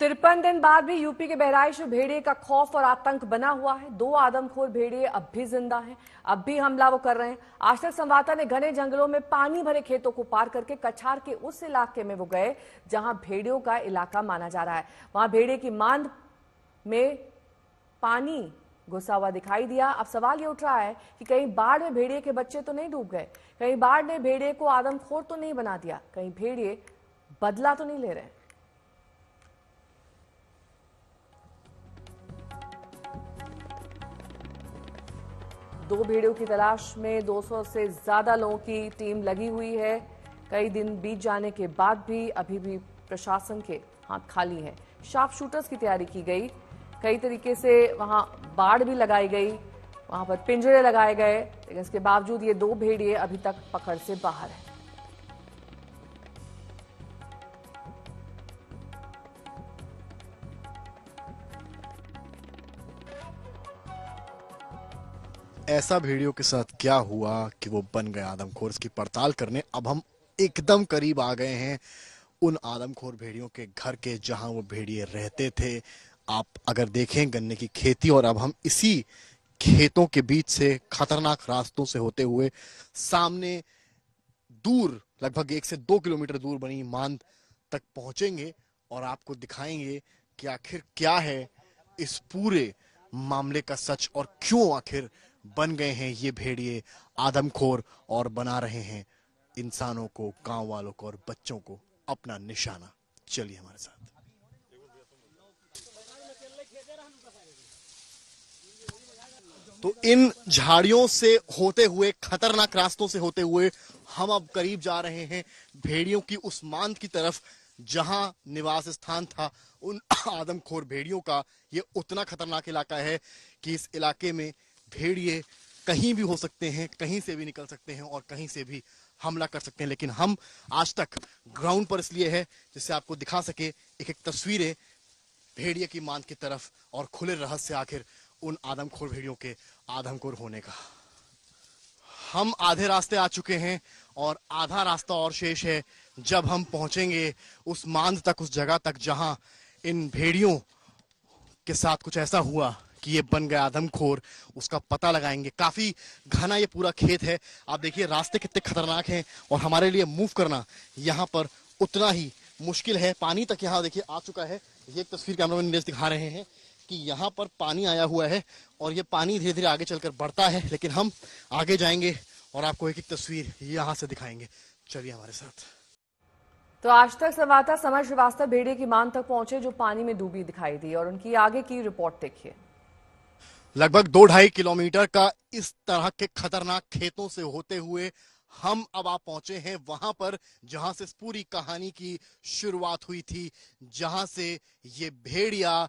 53 दिन बाद भी यूपी के बहराइच में भेड़िए का खौफ और आतंक बना हुआ है। 2 आदमखोर भेड़िए अब भी जिंदा हैं, अब भी हमला वो कर रहे हैं। आज तक संवाददाता ने घने जंगलों में पानी भरे खेतों को पार करके कछार के उस इलाके में वो गए जहां भेड़ियों का इलाका माना जा रहा है। वहां भेड़िए की मांद में पानी घुसा हुआ दिखाई दिया। अब सवाल ये उठ रहा है कि कहीं बाढ़ में भेड़िए के बच्चे तो नहीं डूब गए, कहीं बाढ़ ने भेड़िए को आदमखोर तो नहीं बना दिया, कहीं भेड़िए बदला तो नहीं ले रहे। दो भेड़ियों की तलाश में 200 से ज्यादा लोगों की टीम लगी हुई है। कई दिन बीत जाने के बाद भी अभी भी प्रशासन के हाथ खाली है। शार्प शूटर्स की तैयारी की गई, कई तरीके से वहां बाड़ भी लगाई गई, वहां पर पिंजरे लगाए गए, लेकिन इसके बावजूद ये 2 भेड़िए अभी तक पकड़ से बाहर है। ऐसा भेड़ियों के साथ क्या हुआ कि वो बन गए आदमखोर, इसकी पड़ताल करने अब हम एकदम करीब आ गए हैं उन आदमखोर भेड़ियों के घर के जहां वो भेड़िए रहते थे। आप अगर देखें गन्ने की खेती, और अब हम इसी खेतों के बीच से खतरनाक रास्तों से होते हुए सामने दूर लगभग 1 से 2 किलोमीटर दूर बनी मांद तक पहुंचेंगे और आपको दिखाएंगे कि आखिर क्या है इस पूरे मामले का सच और क्यों आखिर बन गए हैं ये भेड़िए आदमखोर और बना रहे हैं इंसानों को, गांव वालों को और बच्चों को अपना निशाना। चलिए हमारे साथ। तो इन झाड़ियों से होते हुए, खतरनाक रास्तों से होते हुए हम अब करीब जा रहे हैं भेड़ियों की उस मांद की तरफ जहां निवास स्थान था उन आदमखोर भेड़ियों का। ये उतना खतरनाक इलाका है कि इस इलाके में भेड़िए कहीं भी हो सकते हैं, कहीं से भी निकल सकते हैं और कहीं से भी हमला कर सकते हैं। लेकिन हम आज तक ग्राउंड पर इसलिए है जिससे आपको दिखा सके एक एक तस्वीरें भेड़िए की मांद की तरफ और खुले रहस्य आखिर उन आदमखोर भेड़ियों के आदमखोर होने का। हम आधे रास्ते आ चुके हैं और आधा रास्ता और शेष है। जब हम पहुंचेंगे उस मांद तक, उस जगह तक जहां इन भेड़ियों के साथ कुछ ऐसा हुआ कि ये बन गया आदमखोर, उसका पता लगाएंगे। काफी घना ये पूरा खेत है, आप देखिए रास्ते कितने खतरनाक हैं और हमारे लिए मूव करना यहाँ पर उतना ही मुश्किल है। पानी तक यहाँ देखिए आ चुका है। ये एक तस्वीर कैमरामैन नीरज दिखा रहे हैं कि यहाँ पर पानी आया हुआ है और ये पानी धीरे धीरे आगे चलकर बढ़ता है। लेकिन हम आगे जाएंगे और आपको एक एक तस्वीर यहाँ से दिखाएंगे। चलिए हमारे साथ। तो आज तक संवाददाता समर श्रीवास्तव भेड़िए की मांद तक पहुंचे जो पानी में डूबी दिखाई दी, और उनकी आगे की रिपोर्ट देखिए। लगभग 2-2.5 किलोमीटर का इस तरह के खतरनाक खेतों से होते हुए हम अब आप पहुंचे हैं वहां पर जहां से इस पूरी कहानी की शुरुआत हुई थी, जहां से ये भेड़िया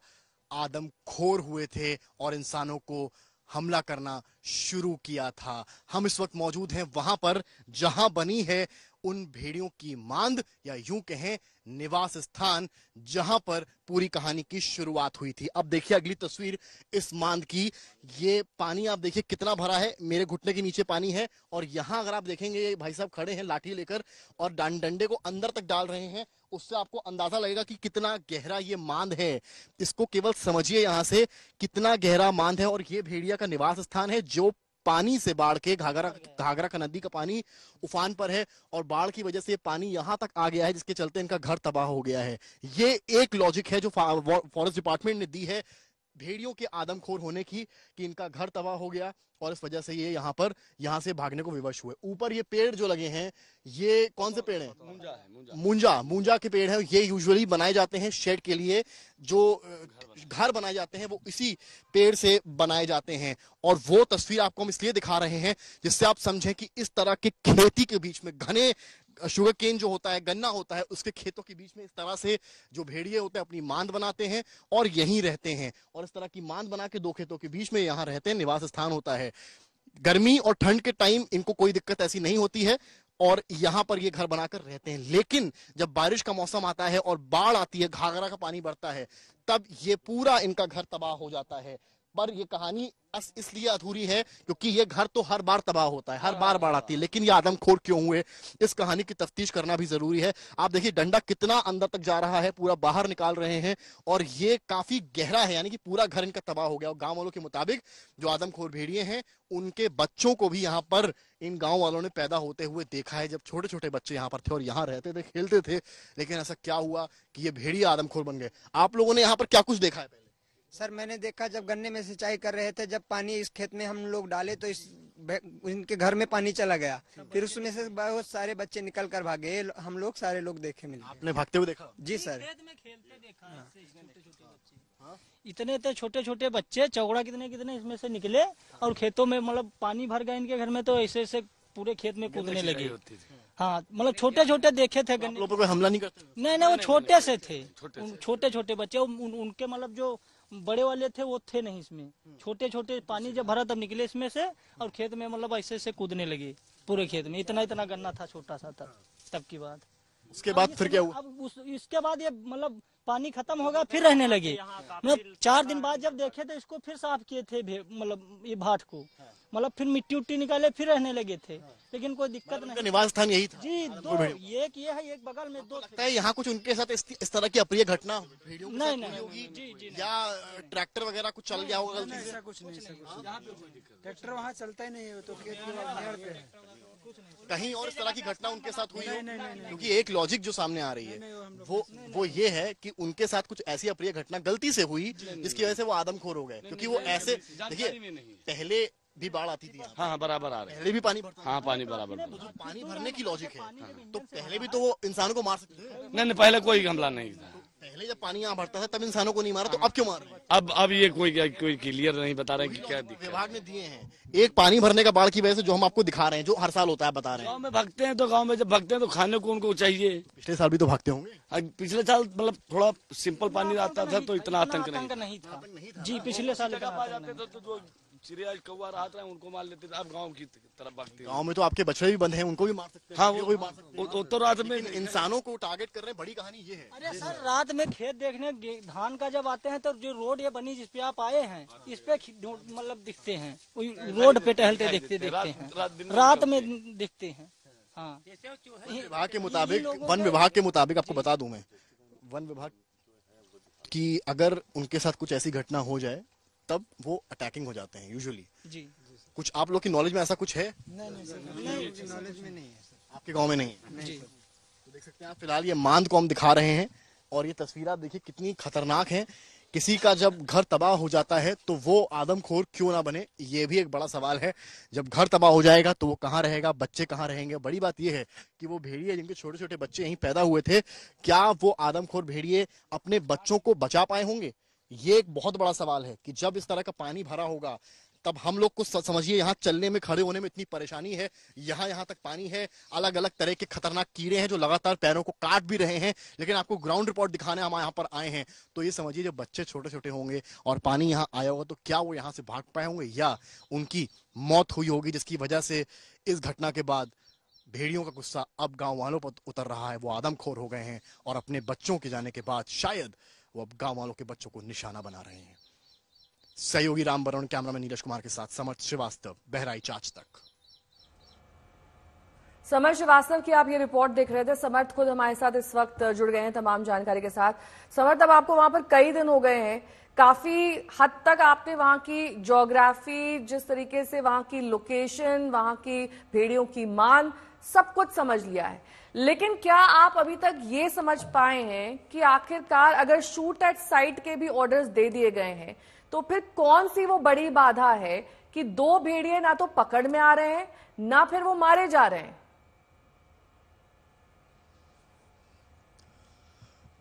आदमखोर हुए थे और इंसानों को हमला करना शुरू किया था। हम इस वक्त मौजूद हैं वहां पर जहां बनी है उन भेड़ियों की मांद, या यूं कहें निवास स्थान, जहां पर पूरी कहानी की शुरुआत हुई थी। अब देखिए अगली तस्वीर इस मांद की। ये पानी आप देखिए कितना भरा है, मेरे घुटने के नीचे पानी है और यहां अगर आप देखेंगे ये भाई साहब खड़े हैं लाठी लेकर और डंडे को अंदर तक डाल रहे हैं। उससे आपको अंदाजा लगेगा कि कितना गहरा ये मांद है। इसको केवल समझिए यहां से कितना गहरा मांद है। और ये भेड़िया का निवास स्थान है जो पानी से बाढ़ के घाघरा का नदी का पानी उफान पर है और बाढ़ की वजह से पानी यहां तक आ गया है, जिसके चलते इनका घर तबाह हो गया है। ये एक लॉजिक है जो फॉरेस्ट डिपार्टमेंट ने दी है भेड़ियों के आदमखोर होने की, कि इनका घर तबाह हो गया और इस वजह से ये यहाँ से भागने को विवश हुए। ऊपर ये पेड़ जो लगे हैं, ये कौन से पेड़ हैं? मूंजा के पेड़ हैं। ये यूजुअली बनाए जाते हैं शेड के लिए, जो घर बनाए जाते हैं वो इसी पेड़ से बनाए जाते हैं। और वो तस्वीर आपको हम इसलिए दिखा रहे हैं जिससे आप समझें कि इस तरह के खेती के बीच में, घने शुगर केन जो होता है, गन्ना होता है, उसके खेतों के बीच में इस तरह से जो भेड़िए होते हैं अपनी मांद बनाते हैं और यहीं रहते हैं। और इस तरह की मांद बना के 2 खेतों के बीच में यहाँ रहते हैं, निवास स्थान होता है। गर्मी और ठंड के टाइम इनको कोई दिक्कत ऐसी नहीं होती है और यहाँ पर ये घर बनाकर रहते हैं। लेकिन जब बारिश का मौसम आता है और बाढ़ आती है, घाघरा का पानी बढ़ता है, तब ये पूरा इनका घर तबाह हो जाता है। पर ये कहानी इसलिए अधूरी है क्योंकि ये घर तो हर बार तबाह होता है, हर बार बाढ़ आती है, लेकिन ये आदमखोर क्यों हुए, इस कहानी की तफ्तीश करना भी जरूरी है। आप देखिए डंडा कितना अंदर तक जा रहा है, पूरा बाहर निकाल रहे हैं और ये काफी गहरा है, यानी कि पूरा घर इनका तबाह हो गया। और गांव वालों के मुताबिक जो आदमखोर भेड़िए हैं उनके बच्चों को भी यहाँ पर इन गांव वालों ने पैदा होते हुए देखा है। जब छोटे छोटे बच्चे यहाँ पर थे और यहाँ रहते थे, खेलते थे, लेकिन ऐसा क्या हुआ कि ये भेड़िए आदमखोर बन गए। आप लोगों ने यहाँ पर क्या कुछ देखा है? सर मैंने देखा जब गन्ने में सिंचाई कर रहे थे, जब पानी इस खेत में हम लोग डाले तो इनके घर में पानी चला गया, फिर उसमें से बहुत सारे बच्चे निकल कर भागे, हम लोग सारे लोग देखे मिले। आपने भागते हुए देखा? जी सर। खेत में खेलते देखा है, इतने तो छोटे छोटे बच्चे चौड़ा कितने कितने इसमें से निकले और खेतों में मतलब पानी भर गया इनके घर में, तो ऐसे ऐसे पूरे खेत में कूदने लगे। हाँ मतलब छोटे छोटे देखे थे गन्ने। लोगों को हमला नहीं करते? नहीं वो छोटे से थे, छोटे छोटे बच्चे, उनके मतलब जो बड़े वाले थे वो थे नहीं इसमें, छोटे छोटे पानी जब भरा तब निकले इसमें से और खेत में मतलब ऐसे ऐसे कूदने लगे पूरे खेत में। इतना इतना गन्ना था, छोटा सा था तब की बात। उसके बाद फिर क्या हुआ? अब इसके बाद ये मतलब पानी खत्म होगा फिर रहने लगे। मतलब 4 दिन बाद जब देखे तो इसको फिर साफ किए थे, मतलब ये भाट को, मतलब फिर मिट्टी उट्टी निकाले फिर रहने लगे थे, लेकिन कोई दिक्कत नहीं। निवास स्थान यही था जी, दो एक ये है, एक बगल में दो लगता है। यहाँ कुछ उनके साथ इस तरह की अप्रिय घटना नहीं होगी या ट्रैक्टर वगैरह कुछ चल गया होगा गलती से? कुछ नहीं सर, ट्रैक्टर वहाँ चलता ही नहीं है, तो खेत पे है। कहीं और इस तरह की घटना उनके साथ हुई हो? क्योंकि एक लॉजिक जो सामने आ रही है वो ये है कि उनके साथ कुछ ऐसी अप्रिय घटना गलती से हुई जिसकी वजह से वो आदमखोर हो गए। क्योंकि वो ऐसे देखिए पहले भी बाढ़ आती थी, हाँ बराबर आ रहे, पहले भी पानी भरता था। हाँ पानी बराबर। तो पानी भरने की लॉजिक है, तो पहले भी तो वो इंसानों को मार सकते थे। नहीं पहले कोई हमला नहीं था। पहले जब पानी यहाँ भरता था तब इंसानों को नहीं मारा, तो अब क्यों मार रहे हैं? अब ये कोई क्लियर नहीं बता रहे कि क्या दिक्कत। विभाग ने दिए हैं एक पानी भरने का बाढ़ की वजह से, जो हम आपको दिखा रहे हैं, जो हर साल होता है, बता रहे हैं। गाँव में भागते हैं तो गाँव में जब भागते हैं तो खाने को उनको चाहिए। पिछले साल भी तो भागते होंगे। पिछले साल मतलब थोड़ा सिंपल पानी आता था तो इतना आतंक नहीं था। जी पिछले साल जाते थे तो जो चिड़िया कौवा रात रहे उनको मार लेते थे। अब गाँव की तरफ भागते हैं। गाँव में तो आपके बछड़े भी बंद हैं, उनको भी मार सकते हैं। हाँ वो भी मार सकते हैं। वो तो रात में इंसानों को टारगेट कर रहे हैं, बड़ी कहानी ये है। अरे सर रात में खेत देखने धान का जब आते हैं तो जो रोड ये बनी जिसपे आप आए हैं इस पे मतलब दिखते हैं, रोड पे टहलते दिखते हैं, रात में दिखते हैं। हाँ विभाग के मुताबिक, वन विभाग के मुताबिक आपको बता दूं मैं, वन विभाग की अगर उनके साथ कुछ ऐसी घटना हो जाए तब वो अटैकिंग हो जाते हैं यूजुअली। जी कुछ आप लोग की नॉलेज में ऐसा कुछ है? नहीं नॉलेज में नहीं है। आपके गांव में नहीं है? जी तो देख सकते हैं आप फिलहाल ये मांद को हम दिखा रहे हैं और ये तस्वीर आप देखिए कितनी खतरनाक है। किसी का जब घर तबाह हो जाता है तो वो आदमखोर क्यों ना बने, ये भी एक बड़ा सवाल है। जब घर तबाह हो जाएगा तो वो कहाँ रहेगा, बच्चे कहाँ रहेंगे। बड़ी बात ये है कि वो भेड़िए जिनके छोटे छोटे बच्चे यहीं पैदा हुए थे, क्या वो आदमखोर भेड़िए अपने बच्चों को बचा पाए होंगे? ये एक बहुत बड़ा सवाल है कि जब इस तरह का पानी भरा होगा तब हम लोग को समझिए यहाँ चलने में, खड़े होने में इतनी परेशानी है। यहाँ तक पानी है, अलग अलग तरह के खतरनाक कीड़े हैं जो लगातार पैरों को काट भी रहे हैं। लेकिन आपको ग्राउंड रिपोर्ट दिखाने हम यहाँ पर आए हैं, तो ये समझिए जब बच्चे छोटे छोटे होंगे और पानी यहाँ आया होगा तो क्या वो यहाँ से भाग पाए होंगे या उनकी मौत हुई होगी, जिसकी वजह से इस घटना के बाद भेड़ियों का गुस्सा अब गाँव वालों पर उतर रहा है। वो आदमखोर हो गए हैं और अपने बच्चों के जाने के बाद शायद वो अब गाँव वालों के बच्चों को निशाना बना रहे हैं। सहयोगी राम बरौन, कैमरामैन नीरज कुमार के साथ समर्थ श्रीवास्तव, बहराइच आज तक। समर्थ श्रीवास्तव की आप ये रिपोर्ट देख रहे थे। समर्थ खुद हमारे साथ इस वक्त जुड़ गए हैं तमाम जानकारी के साथ। समर्थ, अब आपको वहां पर कई दिन हो गए हैं, काफी हद तक आपने वहां की ज्योग्राफी, जिस तरीके से वहां की लोकेशन, वहां की भेड़ियों की मान, सब कुछ समझ लिया है। लेकिन क्या आप अभी तक ये समझ पाए हैं कि आखिरकार अगर शूट एट साइट के भी ऑर्डर्स दे दिए गए हैं तो फिर कौन सी वो बड़ी बाधा है कि 2 भेड़िए ना तो पकड़ में आ रहे हैं ना फिर वो मारे जा रहे हैं?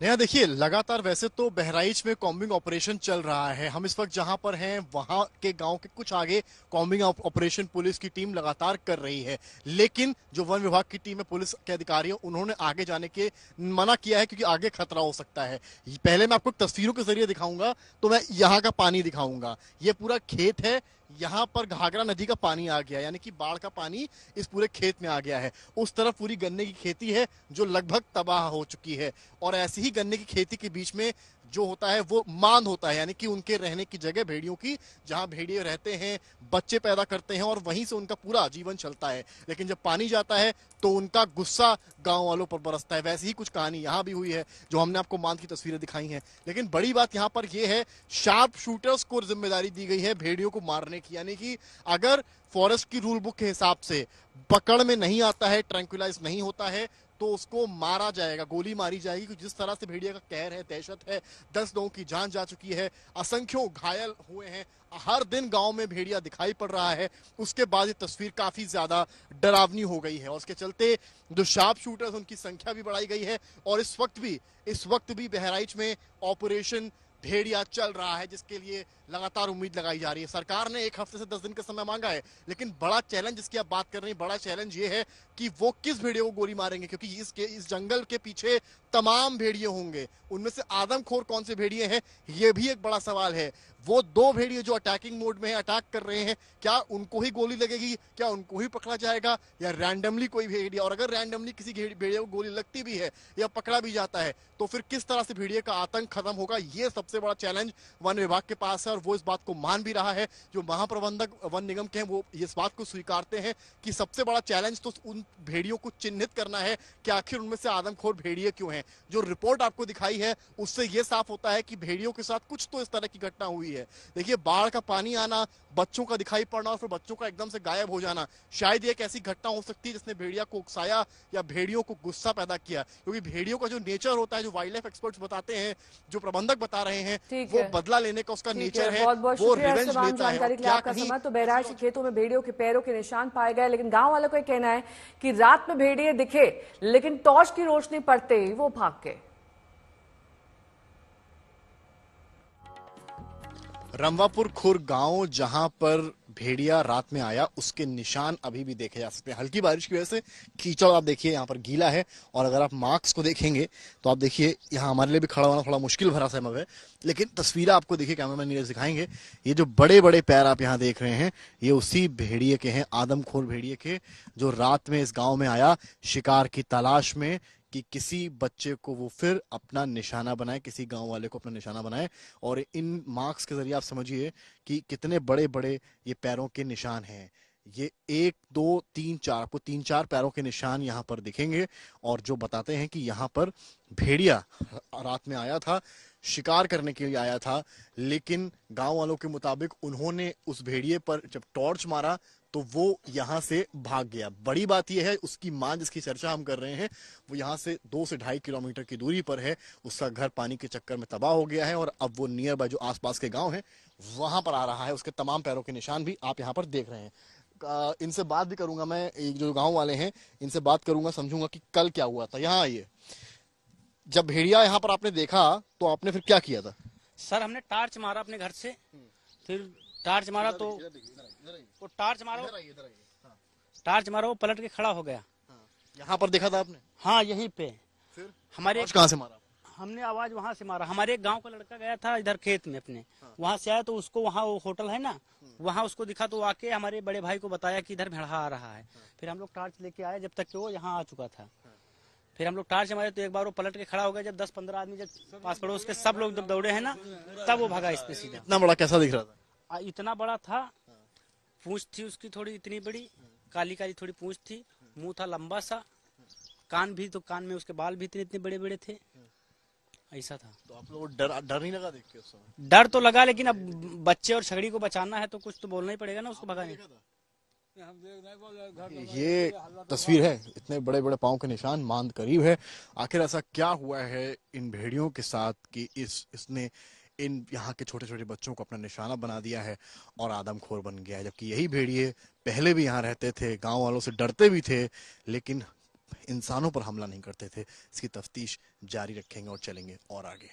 नया देखिए, लगातार वैसे तो बहराइच में कॉम्बिंग ऑपरेशन चल रहा है। हम इस वक्त जहां पर हैं वहां के गांव के कुछ आगे कॉम्बिंग ऑपरेशन पुलिस की टीम लगातार कर रही है, लेकिन जो वन विभाग की टीम है, पुलिस के अधिकारी हैं, उन्होंने आगे जाने के मना किया है क्योंकि आगे खतरा हो सकता है। पहले मैं आपको तस्वीरों के जरिए दिखाऊंगा तो मैं यहाँ का पानी दिखाऊंगा। ये पूरा खेत है, यहाँ पर घाघरा नदी का पानी आ गया, यानी कि बाढ़ का पानी इस पूरे खेत में आ गया है। उस तरफ पूरी गन्ने की खेती है जो लगभग तबाह हो चुकी है और ऐसी ही गन्ने की खेती के बीच में जो होता है वो मांद होता है, यानी कि उनके रहने की जगह भेड़ियों की, जहां भेड़िए रहते हैं, बच्चे पैदा करते हैं और वहीं से उनका पूरा जीवन चलता है। लेकिन जब पानी जाता है तो उनका गुस्सा गांव वालों पर बरसता है। वैसी ही कुछ कहानी यहां भी हुई है, जो हमने आपको मांद की तस्वीरें दिखाई हैं। लेकिन बड़ी बात यहां पर यह है, शार्प शूटर्स को जिम्मेदारी दी गई है भेड़ियों को मारने की, यानी कि अगर फॉरेस्ट की रूल बुक के हिसाब से पकड़ में नहीं आता है, ट्रैंक्विलाइज नहीं होता है, तो उसको मारा जाएगा, गोली मारी जाएगी। क्योंकि जिस तरह से भेड़िया का कहर है, दहशत है, 10 लोगों की जान जा चुकी है, असंख्यों घायल हुए हैं, हर दिन गांव में भेड़िया दिखाई पड़ रहा है। उसके बाद ये तस्वीर काफी ज्यादा डरावनी हो गई है और उसके चलते जो शार्प शूटर्स उनकी संख्या भी बढ़ाई गई है। और इस वक्त भी बहराइच में ऑपरेशन भेड़िया चल रहा है, जिसके लिए लगातार उम्मीद लगाई जा रही है। सरकार ने 1 हफ्ते से 10 दिन का समय मांगा है, लेकिन बड़ा चैलेंज जिसकी आप बात कर रहे हैं, बड़ा चैलेंज ये है कि वो किस भेड़िए को गोली मारेंगे, क्योंकि इस जंगल के पीछे तमाम भेड़िए होंगे। उनमें से आदमखोर कौन से भेड़िए हैं, ये भी एक बड़ा सवाल है। वो 2 भेड़िए जो अटैकिंग मोड में है, अटैक कर रहे हैं, क्या उनको ही गोली लगेगी, क्या उनको ही पकड़ा जाएगा, या रैंडमली कोई भेड़िया? और अगर रैंडमली किसी भेड़िए को गोली लगती भी है या पकड़ा भी जाता है, तो फिर किस तरह से भेड़िए का आतंक खत्म होगा, ये सबसे बड़ा चैलेंज वन विभाग के पास है। और वो इस बात को मान भी रहा है। जो महाप्रबंधक वन निगम के हैं, वो इस बात को स्वीकारते हैं कि सबसे बड़ा चैलेंज तो उन भेड़ियों को चिन्हित करना है कि आखिर उनमें से आदमखोर भेड़िए क्यों हैं। जो रिपोर्ट आपको दिखाई है, उससे यह साफ होता है कि भेड़ियों के साथ कुछ तो इस तरह की घटना हुई है। देखिए, बाढ़ का पानी आना, बच्चों का दिखाई पड़ना और फिर बच्चों का एकदम से गायब हो जाना, शायद एक ऐसी घटना हो सकती है जिसने भेड़िया को उकसाया या भेड़ियों को गुस्सा पैदा किया। क्योंकि भेड़ियों का जो नेचर होता है, जो वाइल्ड लाइफ एक्सपर्ट्स बताते हैं, जो प्रबंधक बता रहे हैं, वो बदला लेने का उसका नेचर है, बहुत बहुत वो शुक्रिया रिवेंज तमाम लेता है। जानकारी के लिए आपका समय। तो बहराइच के खेतों में भेड़ियों के पैरों के निशान पाए गए, लेकिन गांव वालों का कहना है कि रात में भेड़िए दिखे, लेकिन टॉर्च की रोशनी पड़ते ही वो भाग गए। रमवापुर खुर गांव, जहां पर भेड़िया रात में आया, उसके निशान अभी भी देखे जा सकते हैं। हल्की बारिश की वजह से कीचड़ आप देखिए यहाँ पर गीला है, और अगर आप मार्क्स को देखेंगे तो आप देखिए यहाँ हमारे लिए भी खड़ा होना थोड़ा मुश्किल भरा समय है। लेकिन तस्वीरें आपको देखिए, कैमरामैन नीरज दिखाएंगे। ये जो बड़े बड़े पैर आप यहाँ देख रहे हैं, ये उसी भेड़िए के हैं, आदमखोर भेड़िए के, जो रात में इस गाँव में आया शिकार की तलाश में कि किसी बच्चे को वो फिर अपना निशाना बनाए, किसी गांव वाले को अपना निशाना बनाए। और इन मार्क्स के जरिए आप समझिए कि कितने बड़े बड़े ये पैरों के निशान हैं। ये 1 2 3 4, आपको 3-4 पैरों के निशान यहाँ पर दिखेंगे, और जो बताते हैं कि यहाँ पर भेड़िया रात में आया था, शिकार करने के लिए आया था। लेकिन गांव वालों के मुताबिक उन्होंने उस भेड़िए पर जब टॉर्च मारा तो वो यहाँ से भाग गया। बड़ी बात यह है, उसकी मां जिसकी चर्चा हम कर रहे हैं, वो यहाँ से 2 से 2.5 किलोमीटर की दूरी पर है। उसका घर पानी के चक्कर में तबाह हो गया है, और अब वो नियर बाय जो आसपास के गांव हैं वहां पर आ रहा है। उसके तमाम पैरों के निशान भी आप यहाँ पर देख रहे हैं। इनसे बात भी करूंगा मैं, एक जो गाँव वाले हैं, इनसे बात करूंगा, समझूंगा कि कल क्या हुआ था। यहाँ आइए, जब भेड़िया यहाँ पर आपने देखा तो आपने फिर क्या किया था? सर, हमने टार्च मारा अपने घर से, फिर टार्च मारा तो वो टार्च मारा वो पलट के खड़ा हो गया। यहाँ पर देखा था आपने? हाँ, यहीं पे। फिर हमारे कहाँ से मारा? हमने आवाज वहाँ से मारा। हमारे एक गांव का लड़का गया था इधर खेत में अपने, वहाँ से आया तो उसको वहाँ वो होटल है ना, वहाँ उसको दिखा तो आके हमारे बड़े भाई को बताया कि इधर भेड़ा आ रहा है। फिर हम लोग टार्च लेके आए, जब तक कि वो यहाँ आ चुका था। फिर हम लोग टार्च मारे तो एक बार वो पलट के खड़ा हो गया। जब 10-15 आदमी, जब पास पड़ोस के सब लोग जब दौड़े हैं ना, तब वो भागा इसमें सीधा। इतना बड़ा कैसा दिख रहा था? इतना बड़ा था, पूंछ थी उसकी थोड़ी इतनी बड़ी, काली काली थोड़ी पूंछ थी, मुंह था लंबा सा, कान भी, तो कान में उसके बाल भी इतने बड़े बड़े थे, ऐसा था। तो आप लोगों को डर नहीं लगा देख के उस समय? डर तो लगा, लेकिन अब बच्चे और छगड़ी को बचाना है तो कुछ तो बोलना ही पड़ेगा ना उसको भगाने। ये तस्वीर है, इतने बड़े बड़े पांव के निशान, मांद करीब है। आखिर ऐसा क्या हुआ है इन भेड़ियों के साथ कि इसने इन यहाँ के छोटे छोटे बच्चों को अपना निशाना बना दिया है और आदमखोर बन गया है। जबकि यही भेड़िए पहले भी यहाँ रहते थे, गांव वालों से डरते भी थे, लेकिन इंसानों पर हमला नहीं करते थे। इसकी तफ्तीश जारी रखेंगे और चलेंगे और आगे।